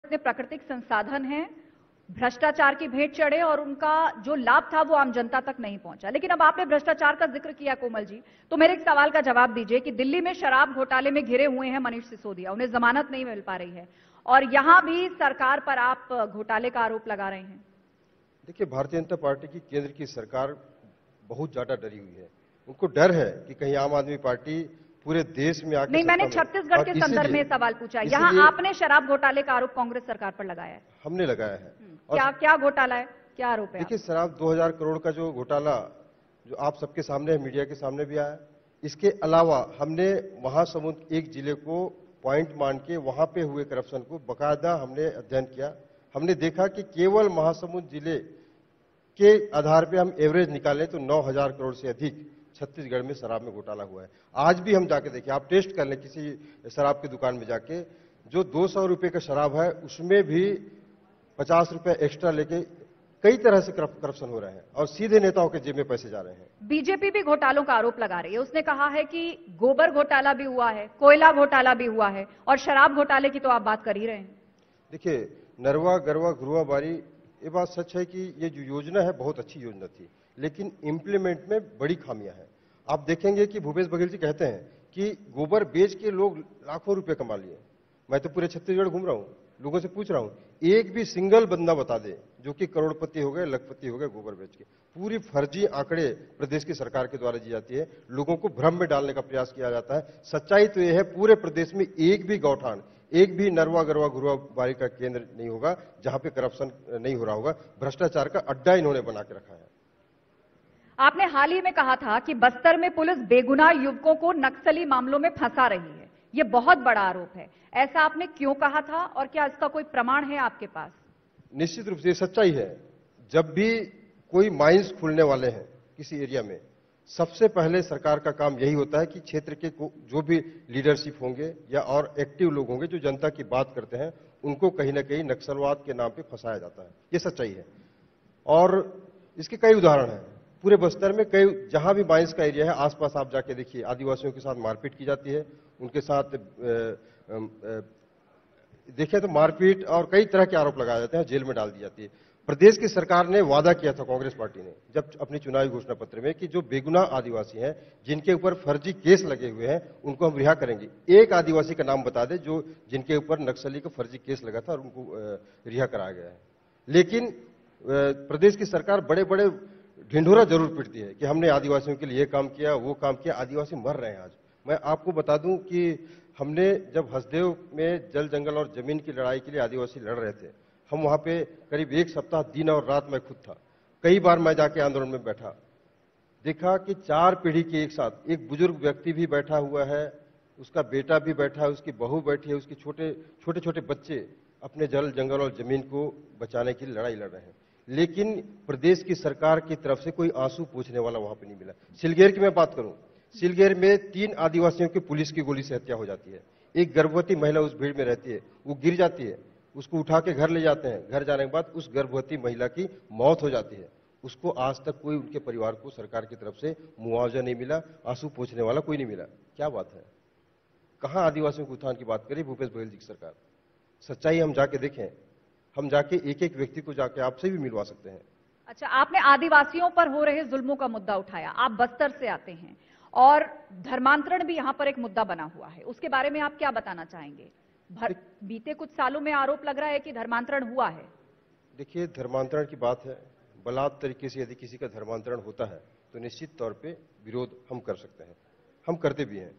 इतने प्राकृतिक संसाधन हैं, भ्रष्टाचार की भेंट चढ़े और उनका जो लाभ था वो आम जनता तक नहीं पहुंचा। लेकिन अब आपने भ्रष्टाचार का जिक्र किया कोमल जी, तो मेरे एक सवाल का जवाब दीजिए कि दिल्ली में शराब घोटाले में घिरे हुए हैं मनीष सिसोदिया, उन्हें जमानत नहीं मिल पा रही है और यहां भी सरकार पर आप घोटाले का आरोप लगा रहे हैं। देखिए, भारतीय जनता पार्टी की केंद्र की सरकार बहुत ज्यादा डरी हुई है। उनको डर है कि कहीं आम आदमी पार्टी पूरे देश में आके नहीं, मैंने छत्तीसगढ़ के संदर्भ में सवाल पूछा। यहां आपने शराब घोटाले का आरोप कांग्रेस सरकार पर लगाया है। हमने लगाया है। क्या घोटाला है, क्या आरोप है? देखिए, शराब 2000 करोड़ का जो घोटाला जो आप सबके सामने है, मीडिया के सामने भी आया, इसके अलावा हमने महासमुंद एक जिले को पॉइंट मान के वहां पे हुए करप्शन को बकायदा हमने अध्ययन किया। हमने देखा कि केवल महासमुंद जिले के आधार पे हम एवरेज निकालें तो 9000 करोड़ से अधिक छत्तीसगढ़ में शराब में घोटाला हुआ है। आज भी हम जाके देखिए, आप टेस्ट कर लें किसी शराब की दुकान में जाके, जो 200 रुपए का शराब है उसमें भी 50 रुपए एक्स्ट्रा लेके कई तरह से करप्शन हो रहे हैं और सीधे नेताओं के जेब में पैसे जा रहे हैं। बीजेपी भी घोटालों का आरोप लगा रही है। उसने कहा है कि गोबर घोटाला भी हुआ है, कोयला घोटाला भी हुआ है और शराब घोटाले की तो आप बात कर ही रहे हैं। देखिए, नरवा गरवा घुरुआ बारी, ये बात सच है कि ये जो योजना है बहुत अच्छी योजना थी, लेकिन इंप्लीमेंट में बड़ी खामियां हैं। आप देखेंगे कि भूपेश बघेल जी कहते हैं कि गोबर बेच के लोग लाखों रुपए कमा लिए। मैं तो पूरे छत्तीसगढ़ घूम रहा हूं, लोगों से पूछ रहा हूं, एक भी सिंगल बंदा बता दे जो कि करोड़पति हो गए, लखपति हो गए गोबर बेच के। पूरी फर्जी आंकड़े प्रदेश की सरकार के द्वारा दी जाती है, लोगों को भ्रम में डालने का प्रयास किया जाता है। सच्चाई तो यह है, पूरे प्रदेश में एक भी गौठान, एक भी नरवा गरवा घुरुआ बारी का केंद्र नहीं होगा जहां पे करप्शन नहीं हो रहा होगा। भ्रष्टाचार का अड्डा इन्होंने बना के रखा है। आपने हाल ही में कहा था कि बस्तर में पुलिस बेगुनाह युवकों को नक्सली मामलों में फंसा रही है। यह बहुत बड़ा आरोप है। ऐसा आपने क्यों कहा था और क्या इसका कोई प्रमाण है आपके पास? निश्चित रूप से सच्चाई है। जब भी कोई माइंस खुलने वाले हैं किसी एरिया में, सबसे पहले सरकार का काम यही होता है कि क्षेत्र के जो भी लीडरशिप होंगे या और एक्टिव लोग होंगे जो जनता की बात करते हैं, उनको कहीं ना कहीं नक्सलवाद के नाम पे फंसाया जाता है। ये सच्चाई है और इसके कई उदाहरण हैं। पूरे बस्तर में कई जहां भी माइंस का एरिया है, आसपास आप जाके देखिए, आदिवासियों के साथ मारपीट की जाती है, उनके साथ देखें तो मारपीट और कई तरह के आरोप लगाए जाते हैं, जेल में डाल दी जाती है। प्रदेश की सरकार ने वादा किया था, कांग्रेस पार्टी ने, जब अपनी चुनावी घोषणा पत्र में, कि जो बेगुनाह आदिवासी हैं जिनके ऊपर फर्जी केस लगे हुए हैं उनको हम रिहा करेंगे। एक आदिवासी का नाम बता दे जो जिनके ऊपर नक्सली का फर्जी केस लगा था और उनको रिहा कराया गया है। लेकिन प्रदेश की सरकार बड़े बड़े ढिंढोरा जरूर पीटती है कि हमने आदिवासियों के लिए ये काम किया, वो काम किया। आदिवासी मर रहे हैं आज। मैं आपको बता दूं कि हमने जब हसदेव में जल जंगल और जमीन की लड़ाई के लिए आदिवासी लड़ रहे थे, हम वहां पे करीब एक सप्ताह दिन और रात मैं खुद था। कई बार मैं जाके आंदोलन में बैठा, देखा कि 4 पीढ़ी के एक साथ एक बुजुर्ग व्यक्ति भी बैठा हुआ है, उसका बेटा भी बैठा है, उसकी बहू बैठी है, उसके छोटे छोटे बच्चे अपने जल जंगल और जमीन को बचाने की लड़ाई लड़ रहे हैं। लेकिन प्रदेश की सरकार की तरफ से कोई आंसू पूछने वाला वहां पे नहीं मिला। सिलगेर की मैं बात करूं, सिलगेर में 3 आदिवासियों की पुलिस की गोली से हत्या हो जाती है। एक गर्भवती महिला उस भीड़ में रहती है, वो गिर जाती है, उसको उठा के घर ले जाते हैं। घर जाने के बाद उस गर्भवती महिला की मौत हो जाती है। उसको आज तक कोई, उनके परिवार को सरकार की तरफ से मुआवजा नहीं मिला, आंसू पोंछने वाला कोई नहीं मिला। क्या बात है? कहां आदिवासियों के उत्थान की बात करी भूपेश बघेल जी की सरकार? सच्चाई हम जाके देखें, हम जाके एक एक व्यक्ति को जाके आपसे भी मिलवा सकते हैं। अच्छा, आपने आदिवासियों पर हो रहे जुल्मों का मुद्दा उठाया। आप बस्तर से आते हैं और धर्मांतरण भी यहां पर एक मुद्दा बना हुआ है, उसके बारे में आप क्या बताना चाहेंगे? बीते कुछ सालों में आरोप लग रहा है कि धर्मांतरण हुआ है। देखिए, धर्मांतरण की बात है, बलात् तरीके से यदि किसी का धर्मांतरण होता है तो निश्चित तौर पे विरोध हम कर सकते हैं, हम करते भी हैं।